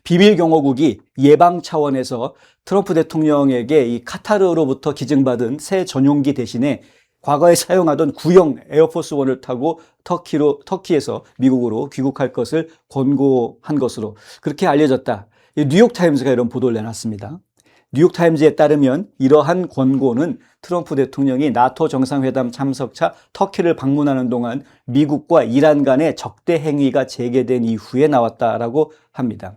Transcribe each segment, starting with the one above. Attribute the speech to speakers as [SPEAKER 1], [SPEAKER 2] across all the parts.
[SPEAKER 1] 비밀 경호국이 예방 차원에서 트럼프 대통령에게 이 카타르로부터 기증받은 새 전용기 대신에 과거에 사용하던 구형 에어포스 원을 타고 터키에서 미국으로 귀국할 것을 권고한 것으로 그렇게 알려졌다. 뉴욕타임즈가 이런 보도를 내놨습니다. 뉴욕타임즈에 따르면 이러한 권고는 트럼프 대통령이 나토 정상회담 참석차 터키를 방문하는 동안 미국과 이란 간의 적대 행위가 재개된 이후에 나왔다라고 합니다.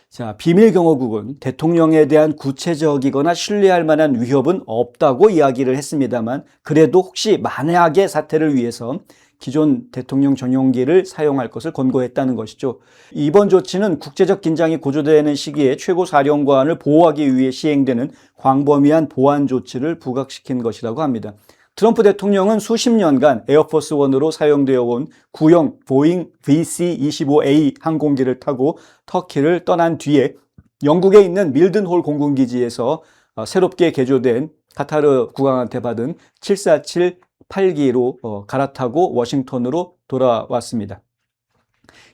[SPEAKER 1] 자, 비밀경호국은 대통령에 대한 구체적이거나 신뢰할 만한 위협은 없다고 이야기를 했습니다만 그래도 혹시 만약의 사태를 위해서 기존 대통령 전용기를 사용할 것을 권고했다는 것이죠. 이번 조치는 국제적 긴장이 고조되는 시기에 최고사령관을 보호하기 위해 시행되는 광범위한 보안 조치를 부각시킨 것이라고 합니다. 트럼프 대통령은 수십 년간 에어포스 원으로 사용되어 온 구형 보잉 VC-25A 항공기를 타고 터키를 떠난 뒤에 영국에 있는 밀든홀 공군기지에서 새롭게 개조된 카타르 국왕한테 받은 747 8기로 갈아타고 워싱턴으로 돌아왔습니다.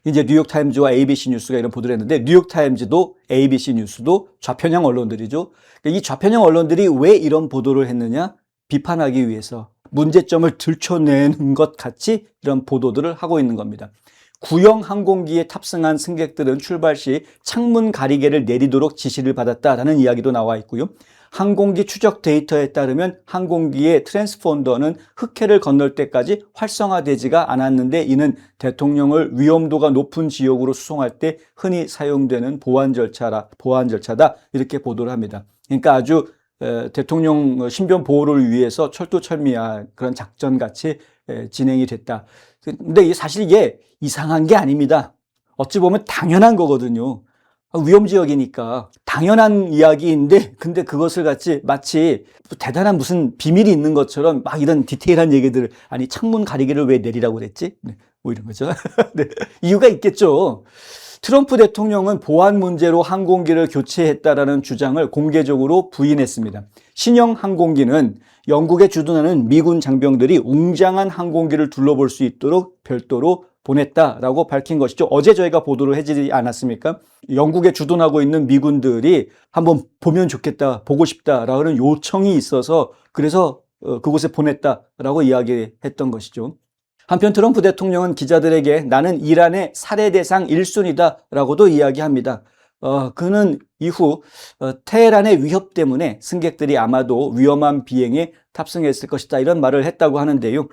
[SPEAKER 1] 이제 뉴욕타임즈와 ABC 뉴스가 이런 보도를 했는데 뉴욕타임즈도 ABC 뉴스도 좌편향 언론들이죠. 이 좌편향 언론들이 왜 이런 보도를 했느냐? 비판하기 위해서 문제점을 들춰내는 것 같이 이런 보도들을 하고 있는 겁니다. 구형 항공기에 탑승한 승객들은 출발 시 창문 가리개를 내리도록 지시를 받았다라는 이야기도 나와 있고요. 항공기 추적 데이터에 따르면 항공기의 트랜스폰더는 흑해를 건널 때까지 활성화되지가 않았는데 이는 대통령을 위험도가 높은 지역으로 수송할 때 흔히 사용되는 보안 절차다 이렇게 보도를 합니다. 그러니까 아주 대통령 신변 보호를 위해서 철두철미한 그런 작전같이 진행이 됐다. 근데 사실 이게 이상한 게 아닙니다. 어찌 보면 당연한 거거든요. 위험지역이니까 당연한 이야기인데 근데 그것을 마치 대단한 무슨 비밀이 있는 것처럼 막 이런 디테일한 얘기들을 아니 창문 가리개를 왜 내리라고 그랬지? 네, 뭐 이런 거죠. 네, 이유가 있겠죠. 트럼프 대통령은 보안 문제로 항공기를 교체했다라는 주장을 공개적으로 부인했습니다. 신형 항공기는 영국에 주둔하는 미군 장병들이 웅장한 항공기를 둘러볼 수 있도록 별도로 보냈다라고 밝힌 것이죠. 어제 저희가 보도를 해주지 않았습니까? 영국에 주둔하고 있는 미군들이 한번 보면 좋겠다, 보고 싶다라는 요청이 있어서 그래서 그곳에 보냈다라고 이야기했던 것이죠. 한편 트럼프 대통령은 기자들에게 나는 이란의 살해 대상 1순위다라고도 이야기합니다. 그는 이후 테헤란의 위협 때문에 승객들이 아마도 위험한 비행에 탑승했을 것이다 이런 말을 했다고 하는데요.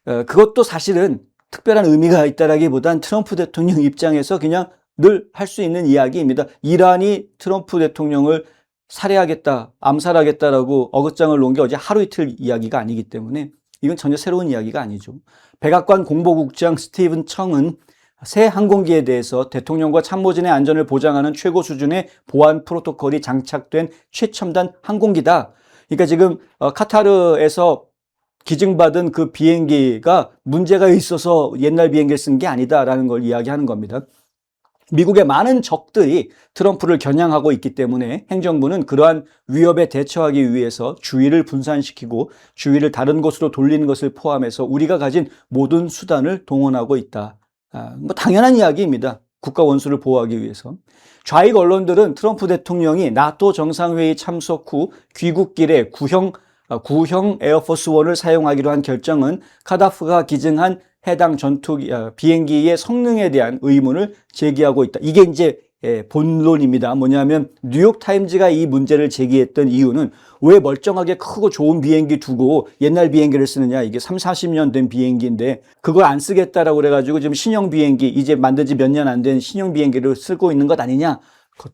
[SPEAKER 1] 그것도 사실은 특별한 의미가 있다라기보단 트럼프 대통령 입장에서 그냥 늘 할 수 있는 이야기입니다. 이란이 트럼프 대통령을 살해하겠다, 암살하겠다라고 어긋장을 놓은 게 어제 하루 이틀 이야기가 아니기 때문에 이건 전혀 새로운 이야기가 아니죠. 백악관 공보국장 스티븐 청은 새 항공기에 대해서 대통령과 참모진의 안전을 보장하는 최고 수준의 보안 프로토콜이 장착된 최첨단 항공기다. 그러니까 지금 카타르에서 기증받은 그 비행기가 문제가 있어서 옛날 비행기를 쓴 게 아니다라는 걸 이야기하는 겁니다. 미국의 많은 적들이 트럼프를 겨냥하고 있기 때문에 행정부는 그러한 위협에 대처하기 위해서 주의를 분산시키고 주의를 다른 곳으로 돌리는 것을 포함해서 우리가 가진 모든 수단을 동원하고 있다. 뭐 당연한 이야기입니다. 국가 원수를 보호하기 위해서. 좌익 언론들은 트럼프 대통령이 나토 정상회의 참석 후 귀국길에 구형 에어포스 원을 사용하기로 한 결정은 카다프가 기증한 해당 비행기의 성능에 대한 의문을 제기하고 있다. 이게 이제 본론입니다. 뭐냐면 뉴욕타임즈가 이 문제를 제기했던 이유는 왜 멀쩡하게 크고 좋은 비행기 두고 옛날 비행기를 쓰느냐. 이게 30-40년 된 비행기인데 그걸 안 쓰겠다라고 그래가지고 지금 신형 비행기 이제 만든 지 몇 년 안 된 신형 비행기를 쓰고 있는 것 아니냐.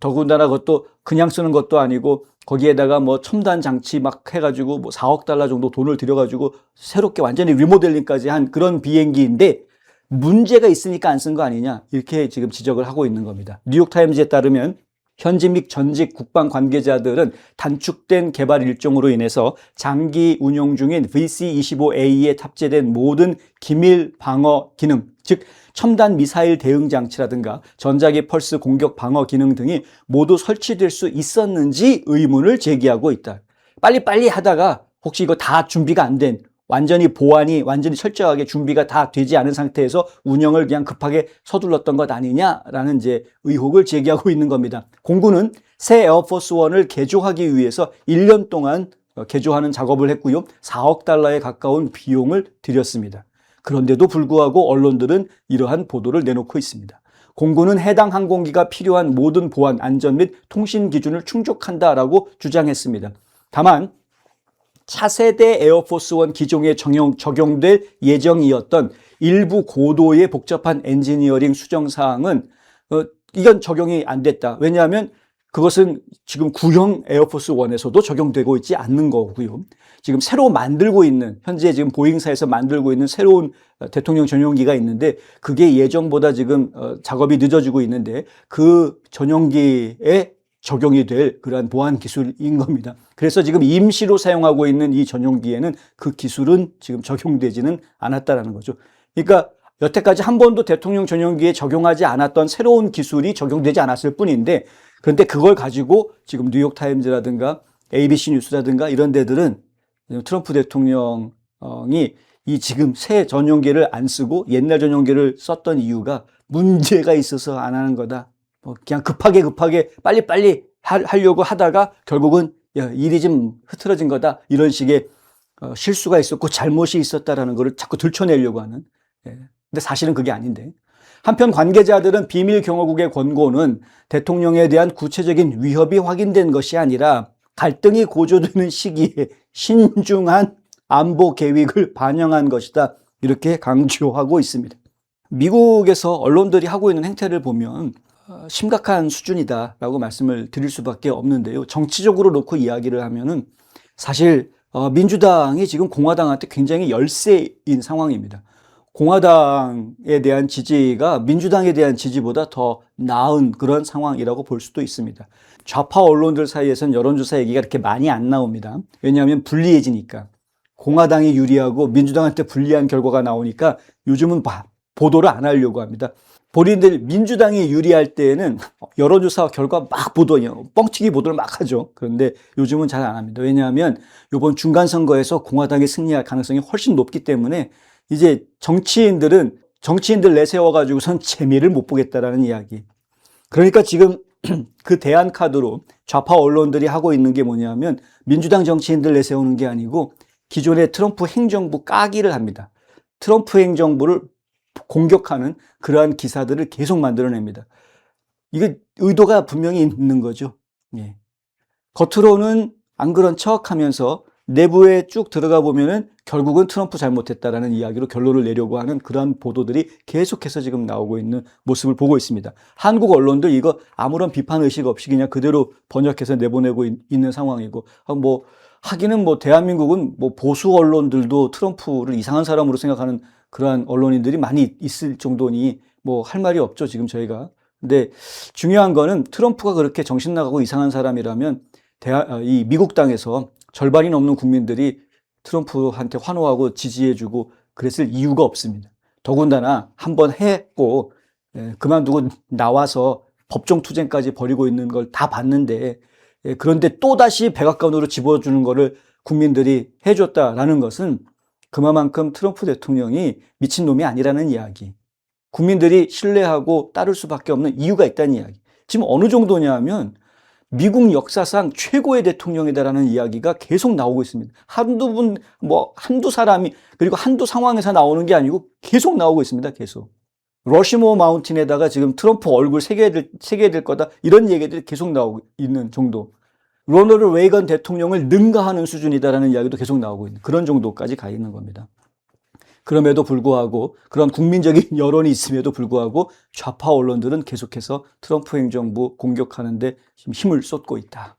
[SPEAKER 1] 더군다나 그것도 그냥 쓰는 것도 아니고 거기에다가 뭐 첨단 장치 막 해가지고 뭐 4억 달러 정도 돈을 들여가지고 새롭게 완전히 리모델링까지 한 그런 비행기인데 문제가 있으니까 안 쓴 거 아니냐 이렇게 지금 지적을 하고 있는 겁니다. 뉴욕타임즈에 따르면 현직 및 전직 국방 관계자들은 단축된 개발 일정으로 인해서 장기 운용 중인 VC-25A에 탑재된 모든 기밀 방어 기능, 즉 첨단 미사일 대응 장치라든가 전자기 펄스 공격 방어 기능 등이 모두 설치될 수 있었는지 의문을 제기하고 있다. 빨리빨리 하다가 혹시 이거 다 준비가 안 된 완전히 보안이 완전히 철저하게 준비가 다 되지 않은 상태에서 운영을 그냥 급하게 서둘렀던 것 아니냐라는 이제 의혹을 제기하고 있는 겁니다. 공군은 새 에어포스 1을 개조하기 위해서 1년 동안 개조하는 작업을 했고요. 4억 달러에 가까운 비용을 들였습니다. 그런데도 불구하고 언론들은 이러한 보도를 내놓고 있습니다. 공군은 해당 항공기가 필요한 모든 보안, 안전 및 통신 기준을 충족한다라고 주장했습니다. 다만 차세대 에어포스 1 기종에 적용될 예정이었던 일부 고도의 복잡한 엔지니어링 수정 사항은 이건 적용이 안 됐다. 왜냐하면 그것은 지금 구형 에어포스 1에서도 적용되고 있지 않는 거고요. 지금 새로 만들고 있는, 현재 지금 보잉사에서 만들고 있는 새로운 대통령 전용기가 있는데 그게 예정보다 지금 작업이 늦어지고 있는데 그 전용기에 적용이 될 그러한 보안 기술인 겁니다. 그래서 지금 임시로 사용하고 있는 이 전용기에는 그 기술은 지금 적용되지는 않았다라는 거죠. 그러니까 여태까지 한 번도 대통령 전용기에 적용하지 않았던 새로운 기술이 적용되지 않았을 뿐인데 그런데 그걸 가지고 지금 뉴욕타임즈라든가 ABC 뉴스라든가 이런 데들은 트럼프 대통령이 이 지금 새 전용기를 안 쓰고 옛날 전용기를 썼던 이유가 문제가 있어서 안 하는 거다. 그냥 급하게 빨리 하려고 하다가 결국은 일이 좀 흐트러진 거다. 이런 식의 실수가 있었고 잘못이 있었다라는 것을 자꾸 들춰내려고 하는. 근데 사실은 그게 아닌데. 한편 관계자들은 비밀 경호국의 권고는 대통령에 대한 구체적인 위협이 확인된 것이 아니라 갈등이 고조되는 시기에 신중한 안보 계획을 반영한 것이다. 이렇게 강조하고 있습니다. 미국에서 언론들이 하고 있는 행태를 보면 심각한 수준이다라고 말씀을 드릴 수밖에 없는데요. 정치적으로 놓고 이야기를 하면은 사실 민주당이 지금 공화당한테 굉장히 열세인 상황입니다. 공화당에 대한 지지가 민주당에 대한 지지보다 더 나은 그런 상황이라고 볼 수도 있습니다. 좌파 언론들 사이에서는 여론조사 얘기가 그렇게 많이 안 나옵니다. 왜냐하면 불리해지니까. 공화당이 유리하고 민주당한테 불리한 결과가 나오니까 요즘은 보도를 안 하려고 합니다. 본인들 민주당이 유리할 때에는 여론조사 결과 막 뻥튀기 보도를 막 하죠. 그런데 요즘은 잘 안 합니다. 왜냐하면 이번 중간선거에서 공화당이 승리할 가능성이 훨씬 높기 때문에 이제 정치인들 내세워가지고선 재미를 못 보겠다라는 이야기. 그러니까 지금 그 대안 카드로 좌파 언론들이 하고 있는 게 뭐냐면 민주당 정치인들 내세우는 게 아니고 기존의 트럼프 행정부 까기를 합니다. 트럼프 행정부를 공격하는 그러한 기사들을 계속 만들어냅니다. 이게 의도가 분명히 있는 거죠. 예. 겉으로는 안 그런 척 하면서 내부에 쭉 들어가 보면은 결국은 트럼프 잘못했다라는 이야기로 결론을 내려고 하는 그러한 보도들이 계속해서 지금 나오고 있는 모습을 보고 있습니다. 한국 언론들 이거 아무런 비판 의식 없이 그냥 그대로 번역해서 내보내고 있는 상황이고, 하기는 대한민국은 보수 언론들도 트럼프를 이상한 사람으로 생각하는 그러한 언론인들이 많이 있을 정도니 할 말이 없죠, 지금 저희가. 근데 중요한 거는 트럼프가 그렇게 정신 나가고 이상한 사람이라면 이 미국 땅에서 절반이 넘는 국민들이 트럼프한테 환호하고 지지해주고 그랬을 이유가 없습니다. 더군다나 한번 했고 그만두고 나와서 법정투쟁까지 벌이고 있는 걸 다 봤는데 그런데 또다시 백악관으로 집어주는 거를 국민들이 해줬다라는 것은 그만큼 트럼프 대통령이 미친놈이 아니라는 이야기. 국민들이 신뢰하고 따를 수밖에 없는 이유가 있다는 이야기. 지금 어느 정도냐면 미국 역사상 최고의 대통령이다라는 이야기가 계속 나오고 있습니다. 한두 사람이, 그리고 한두 상황에서 나오는 게 아니고 계속 나오고 있습니다. 계속. 러시모어 마운틴에다가 지금 트럼프 얼굴 새겨야 될 거다. 이런 얘기들이 계속 나오고 있는 정도. 로널드 레이건 대통령을 능가하는 수준이다라는 이야기도 계속 나오고 있는 그런 정도까지 가 있는 겁니다. 그럼에도 불구하고 그런 국민적인 여론이 있음에도 불구하고 좌파 언론들은 계속해서 트럼프 행정부 공격하는 데 힘을 쏟고 있다.